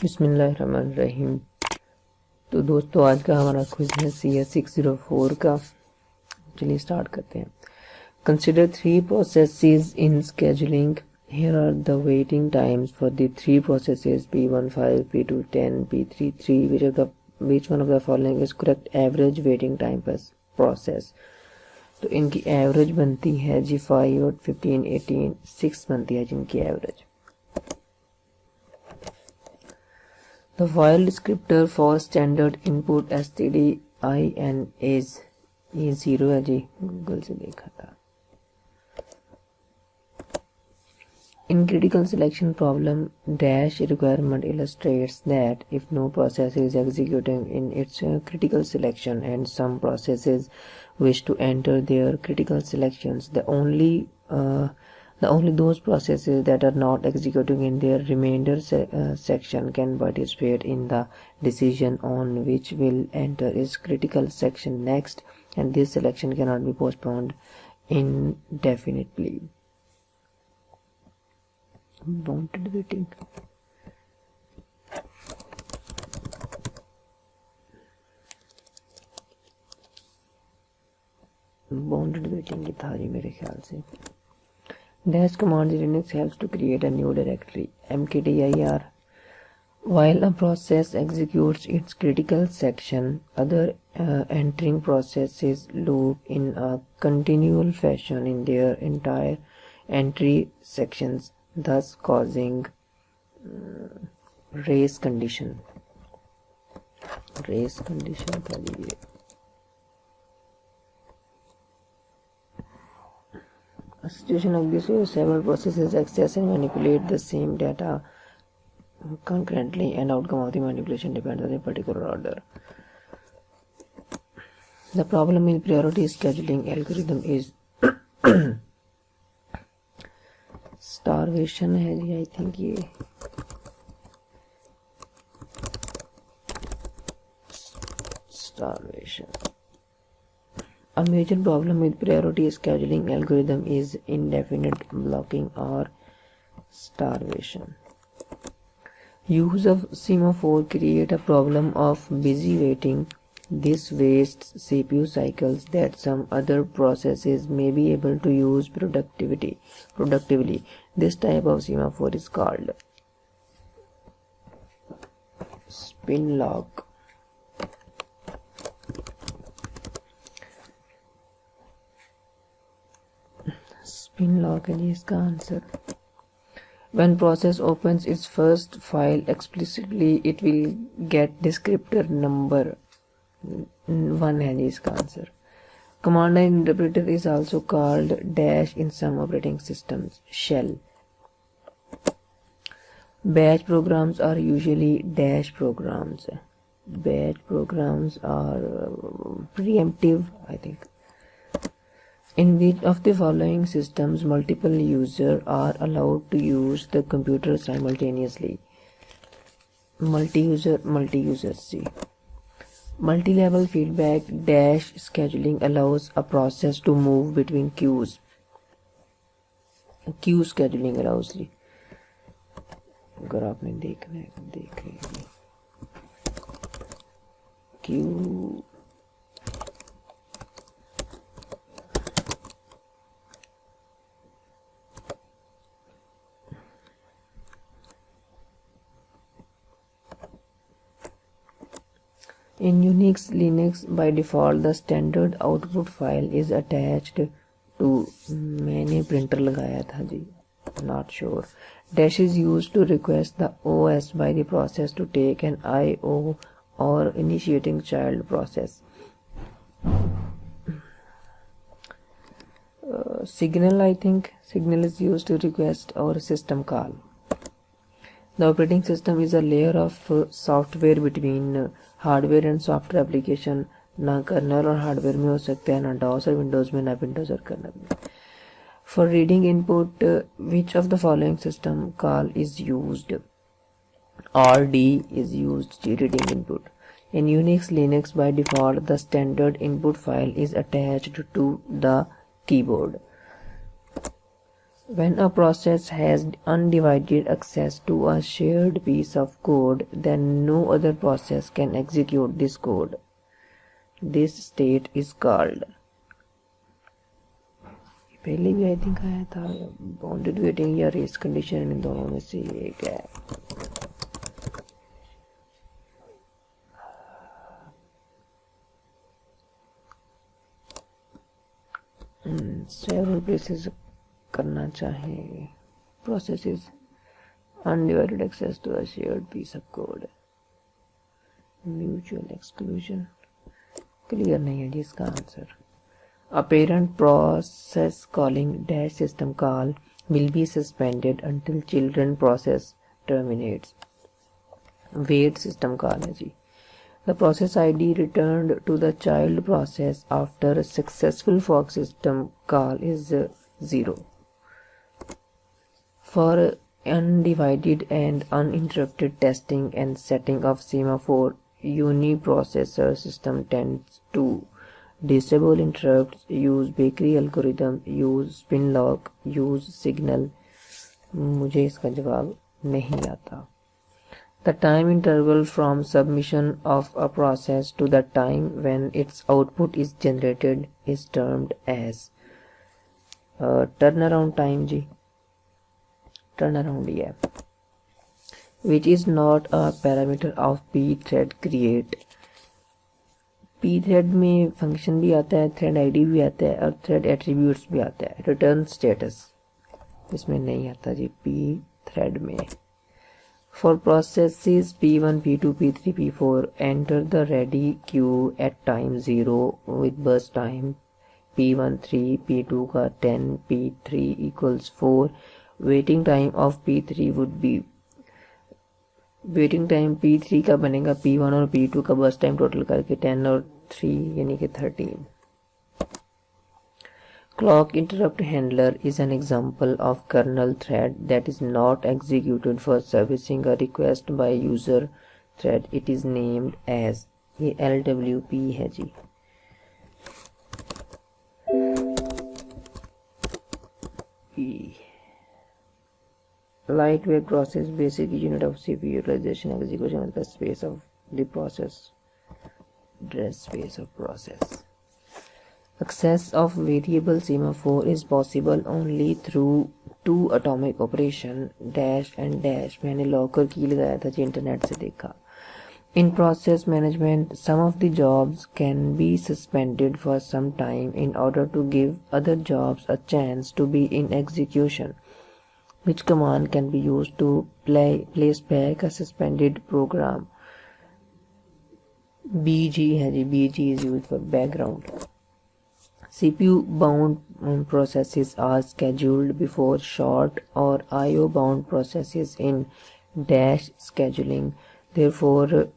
बिस्मिल्लाहिर्रहमानिर्रहीम। तो दोस्तों आज का हमारा क्विज है CS 604 का। चलिए स्टार्ट करते हैं। Consider 3 processes in scheduling. Here are the waiting times for the 3 processes P15, P210, P33. Which one of the following is correct average waiting time per process? तो इनकी एवरेज बनती है जी 5 और 15, 18, 6 बनती है जिनकी average. The file descriptor for standard input stdin is ये 0 है जी, गूगल से देखा था। In critical selection problem, dash requirement illustrates that if no process is executing in its critical selection and some processes wish to enter their critical selections, the only those processes that are not executing in their remainder section can participate in the decision on which will enter its critical section next, and this selection cannot be postponed indefinitely. Bounded waiting. Bounded waiting की था जी मेरे ख्याल से। Dash command in Linux helps to create a new directory, mkdir. While a process executes its critical section, other entering processes loop in a continual fashion in their entire entry sections, thus causing race condition था ये। A situation like this where several processes access and manipulate the same data concurrently, and outcome of the manipulation depends on a particular order. The problem in priority scheduling algorithm is starvation है जी, I think ये starvation. A major problem with priority scheduling algorithm is indefinite blocking or starvation. Use of semaphore create a problem of busy waiting. This wastes CPU cycles that some other processes may be able to use productively. This type of semaphore is called spin lock. Spin lock है जी इसका answer. When process opens its first file explicitly, it will get descriptor number 1 है जी इसका answer. Command line interpreter is also called dash in some operating systems, shell. Batch programs are usually dash programs. Batch programs are preemptive, I think. In which of the following systems multiple users are allowed to use the computer simultaneously? Multi-user C. Multi-level feedback dash scheduling allows a process to move between queues. Queue scheduling allows जी। अगर आपने देखना है तो देख लीजिए। queue In Unix Linux, by default, the standard output file is attached to मैंने printer लगाया था जी, not sure. Dash is used to request the OS by the process to take an IO or initiating child process. Signal, I think signal is used to request or system call. The operating system is a layer of software between hardware and software application. ना colonel और hardware में हो सकता है, ना DOS और Windows में, ना विंडोज़ और कर्नल में। For reading input which of the following system call is used? RD is used to reading input. In Unix Linux, by default, the standard input file is attached to the keyboard. When a process has undivided access to a shared piece of code, then no other process can execute this code. This state is called, पहले भी I think आया था, bounded waiting या race condition, इन दोनों में से एक है. सेवरल प्लेसेस करना चाहे processes undivided access to a shared piece of code. Mutual exclusion clear नहीं है जी इसका answer. A parent process calling dash system call will be suspended until children process terminates. Wait system call है जी. The process ID returned to the child process after a successful fork system call is 0. For undivided and uninterrupted testing and setting of semaphore, uniprocessor system tends to disable interrupts, use bakery algorithm, use spin lock, use signal. मुझे इसका जवाब नहीं आता. The time interval from submission of a process to the time when its output is generated is termed as turnaround time ji. turnaround है, which is not a parameter of pthread create. pthread में function भी आता है, thread ID भी आता है और thread attributes भी आता है. रिटर्न स्टेटस इसमें नहीं आता जी pthread में. For processes P1, P2, P3, P4, enter the ready queue at time 0 with burst time P1 3, P2 का 10, P3 equals 4. Waiting time of P3 would be, waiting time P3 का बनेगा P1 और P2 का burst time total करके 10 और 3 यानी कि 13. Clock interrupt handler is an example of kernel thread that is not executed for servicing a request by user thread. It is named as, ये LWP है जी. Lightweight process, basic unit of CPU utilization, execution of the space of the process, address space of process. Access of variable semaphore is possible only through two atomic operation dash and dash. मैंने locker की लगाया था जी, internet से देखा. In process management, some of the jobs can be suspended for some time in order to give other jobs a chance to be in execution. Which command can be used to place back a suspended program? BG है जी, BG is used for background. CPU bound processes are scheduled before short or IO bound processes in dash scheduling, therefore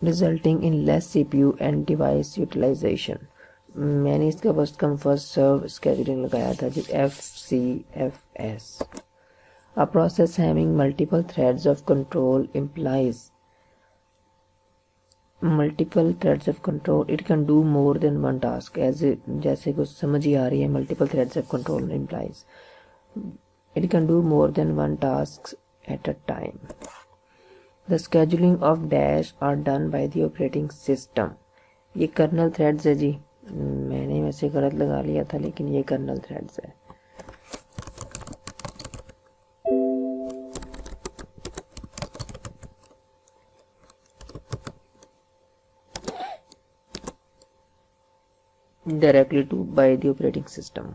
resulting in less CPU and device utilization. मैंने इसका first come first serve scheduling लगाया था जी, FCFS. A process having multiple threads of control implies multiple threads of control. It can do more than one task. as जैसे कुछ समझ ही आ रही है, multiple threads of control implies it can do more than one task at a time. The scheduling of dash are done by the operating system. ये kernel threads है जी, मैंने वैसे गलत लगा लिया था लेकिन ये कर्नल थ्रेड्स है. Directly to by the operating system.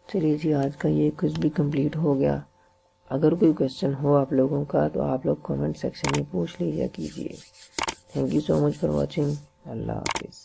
चलिए जी, आज का ये क्विज भी कंप्लीट हो गया. अगर कोई क्वेश्चन हो आप लोगों का तो आप लोग कमेंट सेक्शन में पूछ लीजिए कीजिए. Thank you so much for watching. अल्लाह हाफिज़.